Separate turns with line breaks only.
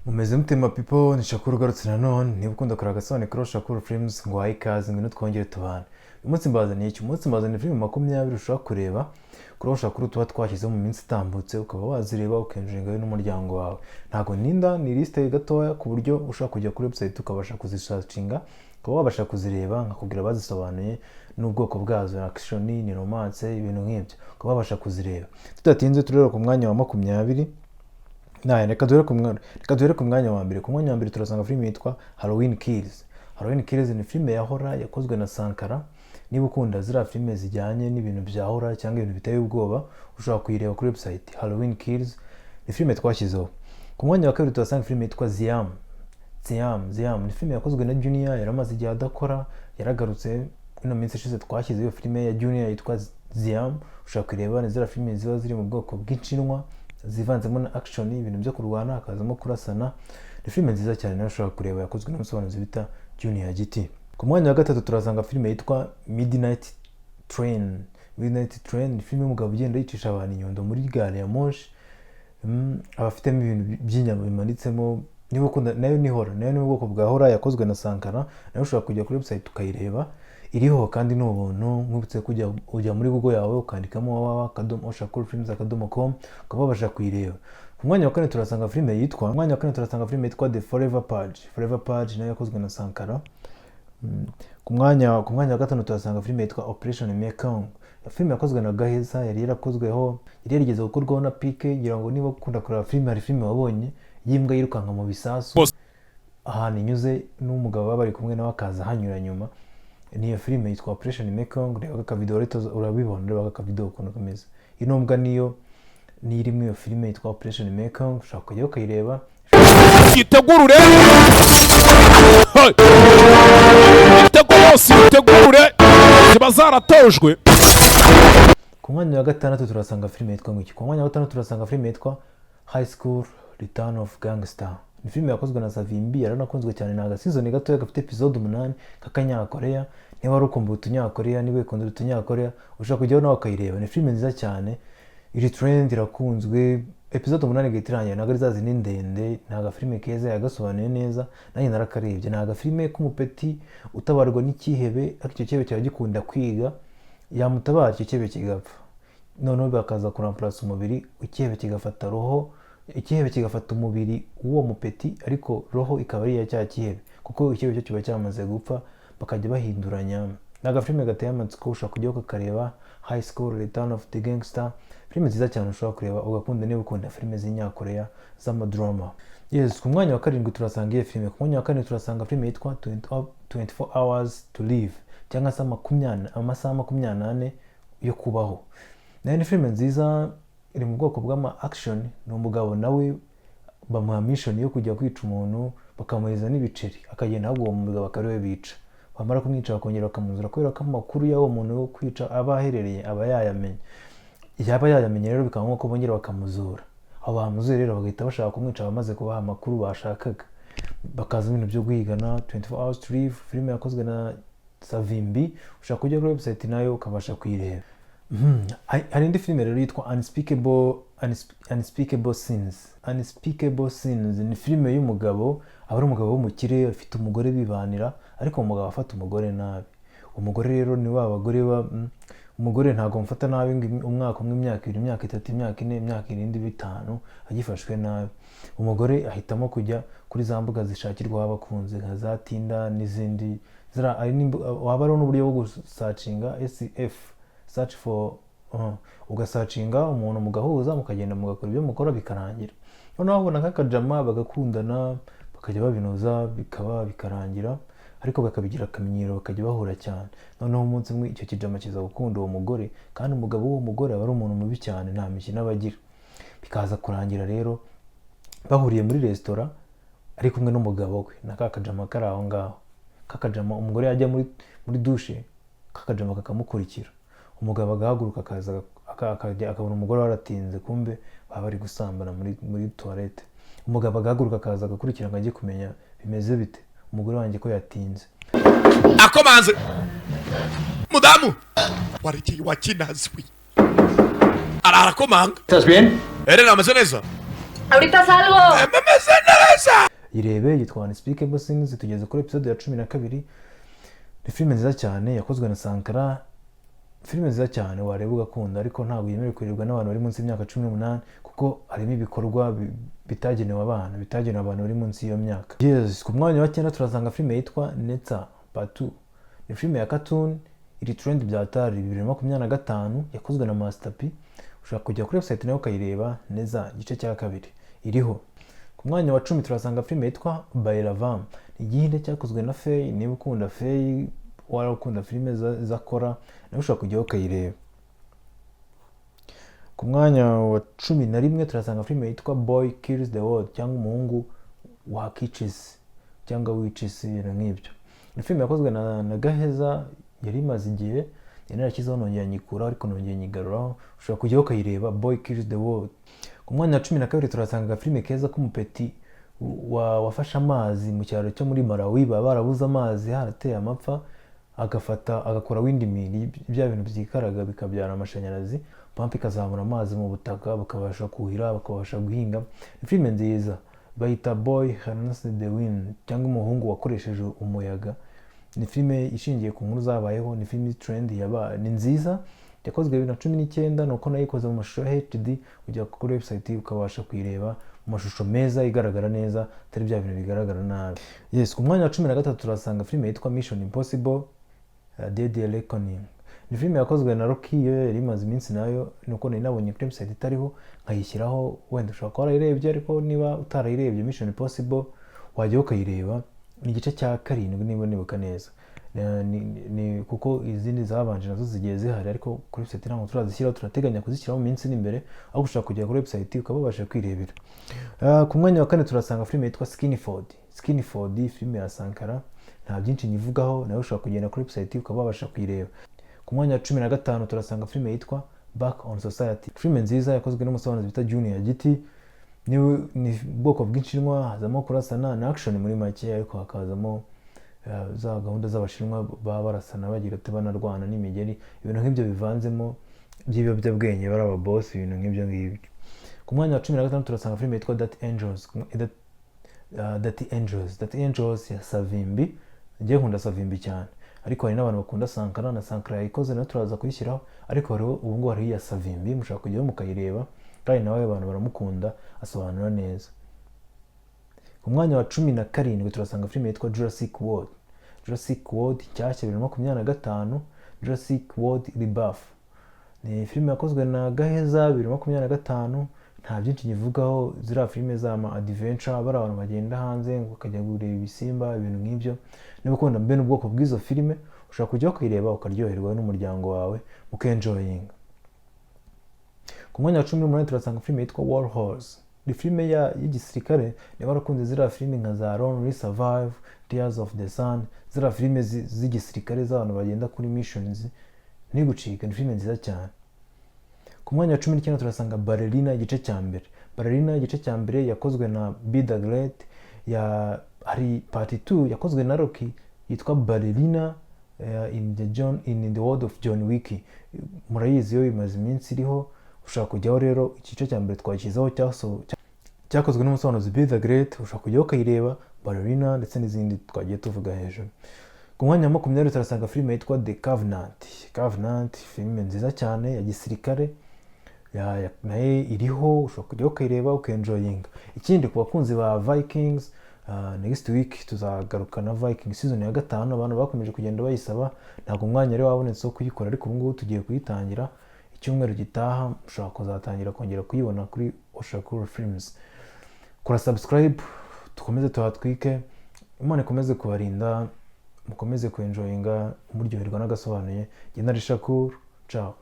Mumeze mutima people ni Shakuru garutse nanone niba ukunda kureba agasone kuri Shakuru Films ngo ikaze ngwino twongere tubane. Uyu munsi mbazaniye iki? Umunsi mbazaniye film 20 ushaka kureba kuri Shakuru tuba twashyize mu minsi itambutse ukaba wazireba ukenjinga n'umuryango wawe. Ntago ninda ni liste gatoya ku buryo ushaka kujya kuri website ukabasha kuzishacinga ukaba wabasha kuzireba nkakubwira bazisobanuye n'ubwoko bwazo, action ni romance ibintu nk'ibyo ukaba wabasha kuzireba. Tudatinze turero ku mwanya wa 20. Reka duhere ku mwanya wa mbere. Ku mwanya wa mbere turasanga film yitwa Halloween Kills. Halloween Kills ni film ya horror yakozwe na Sankara. Niba ukunda zira filme zijyanye n'ibintu bya horror cyangwa ibintu biteye ubwoba ushobora kuyireba kuri website. Halloween Kills ni film twashyizeho. Ku mwanya wa kabiri turasanga film yitwa Ziam. Ni film yakozwe na Junior, yaramaze igihe adakora, yaragarutse ino minsi ishize twashyize iyo film ya Junior yitwa Ziam. Ushobora kuyireba, ni zira filme ziba ziri mu bwoko bw'inshinwa zivanzemo na action, ibintu byo kurwana akazamo kurasana. Ni film nziza cyane nayo ushobora kureba, yakozwe n'umusobanuzi bita Junior GT. Ku mwanya wa gatatu turasanga film yitwa Midnight Train. Midnight Train ni film y'umugabo ugenda yicisha abantu inyundo muri gare ya moshi. Abafitemo ibintu by'inyama bimanitsemo. Niba ukunda nayo ni horror, nayo ni ubwoko bwa horror yakozwe na Sankara. Nayo ushobora kujya kuri website ukayireba, iriho kandi n'ubuntu. Nkubutse ujya muri Google yawe ukandikamo www.shakurfilms.com ukaba wabasha kuyireba. Ku mwanya wa kane turasanga film yitwa The Forever Purge nayo yakozwe na Sankara. Ku mwanya wa gatanu turasanga film yitwa Operation Mekong. Film yakozwe na Gaheza, yari yarigeze gukorwaho na Pike. Ngira ngo niba ukunda kureba film, hari film wabonye yimbwa yirukanka mu bisasu ahantu inyuze n'umugabo baba bari kumwe nawe akaza hanyura nyuma. Niyo film yitwa Operation Mekong. Reba ka video rero urabibona, reba ka video ukuntu kameze. Ino mbwa niyo iri muri iyo film yitwa Operation Mekong. Ushaka kujya ukayireba.
Yitegurure yitegurure ziba zaratojwe.
Ku mwanya wa gatandatu turasanga film yitwa ngiki. Ku mwanya wa gatandatu turasanga film yitwa High School Return of Gangster. Ni film yakozwe na Savimbi, yaranakunzwe cyane. Naga season gato gafite episode 8 k'akanyakoreya. Niba warukumbuye utunyakoreya, niba ukunda utunyakoreya ushaka kujyaho nawe ukayireba. Ni film nziza cyane, iri trend irakunzwe. Episode 8 gitiranye naga rizazi ni ndende. Naga film keza yagasobanuye neza, nanjye narakarebye. Naga film k'umupeti utabarwa n'ikihebe, ariko icyo kihebe cyaje gikunda kwiga, yamutabara icyo kihebe kigapfa. None bakaza kuramplace umubiri, ikihebe kigafata roho, ikihebe kigafata umubiri uwo mupeti, ariko roho ikaba ari ya cya kihebe kuko ikihebe cyo kiba cyamaze gupfa, bakajya bahinduranya. Naga film gateye amatsiko, ushaka kujya ukareba High School Return of the Gangster. Film nziza cyane ushobora kureba ugakunda niba ukunda filime z'inyakoreya z'amadrama. Yes, ku mwanya wa karindwi turasanga iyo film. Ku mwanya wa kane turasanga film yitwa 24 Hours to Live cyangwa se amasaha 28 yo kubaho. Nayo ni film nziza, iri mu bwoko bw'ama action. Ni umugabo nawe bamuha mission yo kujya kwica umuntu, bakamuheza n'ibiceri, akagenda ahubwo uwo mugabo akariwe bica. Bamara kumwica bakongera bakamuzura kubera ko amakuru y'awo muntu wo kwica aba aherereye aba yayamenye. Yaba yayamenye rero bikaba nko bongera bakamuzura. Abo bamuzuye rero bagahita bashaka kumwica bamaze kubaha amakuru bashakaga. Bakaza ibintu byo guhigana. 24 Hours to Live film yakozwe na Savimbi. Ushaka kujya kuri website nayo ukabasha kuyireba. Hari indi film rero yitwa Unspeakable Sins. Ni film y'umugabo, aba ari umugabo w'umukire, afite umugore bibanira, ariko umugabo afata umugore nabi. Umugore rero ni wa bagore umugore ntago mfata nabi umwaka umwe, imyaka 2, imyaka 3, imyaka 4, imyaka 5 agifashwe nabi. Umugore ahitamo kujya kuri za mbuga zishakirwa abakunze nka za Tinder n'izindi zira. Waba ari n'uburyo bwo gusacinga SF, search for ugasacinga umuntu mugahuza, mukagenda mugakora ibyo mukora bikarangira. Noneho babona nk'akajama bagakundana, bakajya babinoza bikarangira, ariko bakabigira akamenyero, bakajya bahura cyane. Noneho umunsi umwe icyo kijama kiza gukunda uwo mugore, kandi umugabo w'uwo mugore aba ari umuntu mubi cyane, nta mikino abagira. Bikaza kurangira rero bahuriye muri restaurant ari kumwe n'umugabo we na kakajama kari aho ngaho. Kakajama umugore yajya muri douche, kakajama kakamukurikira. Umugabo agahaguruka akaza akabona umugore waratinze, kumbe baba bari gusambana muri toilette. Umugabo agahaguruka akaza agakurikira ngo ajye kumenya bimeze bite umugore wanjye ko yatinze.
Akomanze mudamu wariki wakinazwi arakomanga.
¿Estás bien?
Elena, ¿me neza?
Ahorita salgo.
¡Me neza!
irebe, yitwa Unspeakable Sins. Tugeze kuri episode ya 12. Ni filime nziza cyane yakozwe na Sankara, filime nziza cyane wareba ugakunda, ariko ntabwo yemerewe kurebwa n'abantu bari munsi y'imyaka 18 kuko harimo ibikorwa bitagenewe abantu bari munsi y'iyo myaka. Yes, ku mwanya wa 9 turasanga filime yitwa Netsa Part 2. Ni filime ya cartoon iri trend bya Atari 2025 yakozwe na Master P. Ushaka kujya kuri website nayo ukayireba neza, igice cya 2 iriho. Ku mwanya wa 10 turasanga filime yitwa Bailavam. Ni igihinde cyakozwe na Faye. Niba ukunda Faye, wari ukunda filime zakora, nawe ushaka kujya ukayireba. Ku mwanya wa 11 turasanga filime yitwa Boy Kills the World, cyangwa umuhungu wakicis cyangwa wicis, ibintu nk'ibyo. Ni filime yakozwe na Gaheza, yari imaze igihe yarakizaho nongeye nyikura, ariko nongeye nyigaruraho. Ushaka kujya ukayireba Boy Kills the World. Ku mwanya wa 12 turasanga filime keza k'umupeti wafashe amazi mu cyaro cyo muri Malawi, barabuze amazi, harateye amapfa, agakora windmill, bya bintu byikaraga bikabyara amashanyarazi, pampa ikazamura amazi mu butaka, bakabasha kuhira, bakabasha guhinga. Ni filime nziza bayita Boy Harnessed the Wind, cyangwa umuhungu wakoresheje umuyaga. Ni filime ishingiye ku nkuru zabayeho, ni filime trend ni nziza, yakozwe 2019. nuko nayikoze mu mashusho ya HD. Ujya kuri website ukabasha kuyireba mu mashusho meza, igaragara neza, atari bya bintu bigaragara nabi. Yes, ku mwanya wa 13 turasanga filime yitwa Mission Impossible Dead Reckoning. Ni filime yakozwe na Rocky, yo yari imaze iminsi nayo, nuko nabonye kuri website itariho nkayishyiraho. Wenda ushobora kuba warayirebye, ariko niba utarayirebye Mission Impossible wajya ukayireba. Ni igice cya 7 niba nibuka neza. Ni kuko izindi zabanje nazo zigiye zihari, ariko kuri website ntabwo turazishyiraho, turateganya kuzishyiraho mu minsi n'imbere, aho gushaka kujya kuri website ukabasha kwirebera. Ku mwanya wa 4 turasanga filime yitwa Skinford, filime ya Sankara. Nta byinshi nyivugaho, nawe ushaka kugenda kuri website ukabasha kuyireba. Ku mwanya wa 15 turasanga filime yitwa Back on Society. Filime nziza yakozwe n'umusobanuzi bita Junior Giti. Ni bwoko bw'inshinwa, hazamo kurasana na action muri make, ariko hakazamo za gahunda z'abashinwa baba barasana bagira ati banarwana n'imigeri, ibintu nk'ibyo bivanzemo by'ibiyobyabwenge, bari aba boss, ibintu nk'ibyo ngibyo. Ku mwanya wa 16 turasanga filime yitwa Dirty Angels ya Savimbi. Ngiye nkunda Savimbi cyane, ariko hari n'abantu bakunda Sankara, na Sankara yayikoze nayo turaza kuyishyiraho, ariko ubu ngubu hari iya Savimbi, mushaka kujyaho mukayireba, kandi nawe abantu baramukunda, asobanura neza. Ku mwanya wa 17 turasanga filime yitwa Jurassic World nshyashya 2025, Jurassic World Rebirth. Ni filime yakozwe na Gaheza 2025. Nta byinshi nyivugaho, zira filime z'ama adventure, bari abantu bagenda hanze bakajya gureba ibisimba, ibintu nk'ibyo. Niba ukunda mbe n'ubwoko bw'izo filime, ushaka kujya kuyireba ukaryoherwa n'umuryango wawe mukenjoyinga. Ku mwanya wa 18 turasanga filime yitwa War Horse. Ni filime y'igisirikare. Niba warakunze zira filime nka za Lonely Survive, Tears of the Sun, zira filime z'igisirikare z'abantu bagenda kuri missions, ntigucika. Ni filime nziza cyane. Ku mwanya wa 19 turasanga Ballerina igice cya mbere. Ballerina igice cya mbere yakozwe na Be The Great. Hari Part 2 yakozwe na Rocky yitwa Ballerina in the World of John Wick. Murayizi yo imaze iminsi iriho, ushaka kujyaho rero. Igice cya mbere twakizaho cyakozwe n'umusobanuzi Be The Great, ushaka kujyaho ukayireba Ballerina ndetse n'izindi twagiye tuvuga hejuru. Ku mwanya wa 20 turasanga filime yitwa The Covenant, filime nziza cyane ya gisirikare, naye iriho, ushobora kujya ukayireba ukenjoyinga. Ikindi ku bakunzi ba Vikings, next week tuzagaruka na Vikings season ya 5. Abantu bakomeje kugenda bayisaba, ntabwo umwanya ari wabonetse wo kuyikora, ariko ubu ngubu tugiye kuyitangira. Icyumweru gitaha ushobora kuzatangira kongera kuyibona kuri Oshakura Films. Kora subscribe, tukomeze tuhatwike. Imana ikomeze kubarinda, mukomeze kuenjoyinga, muryoherwa n'agasobanuye. Jye nari Shakur, ciao.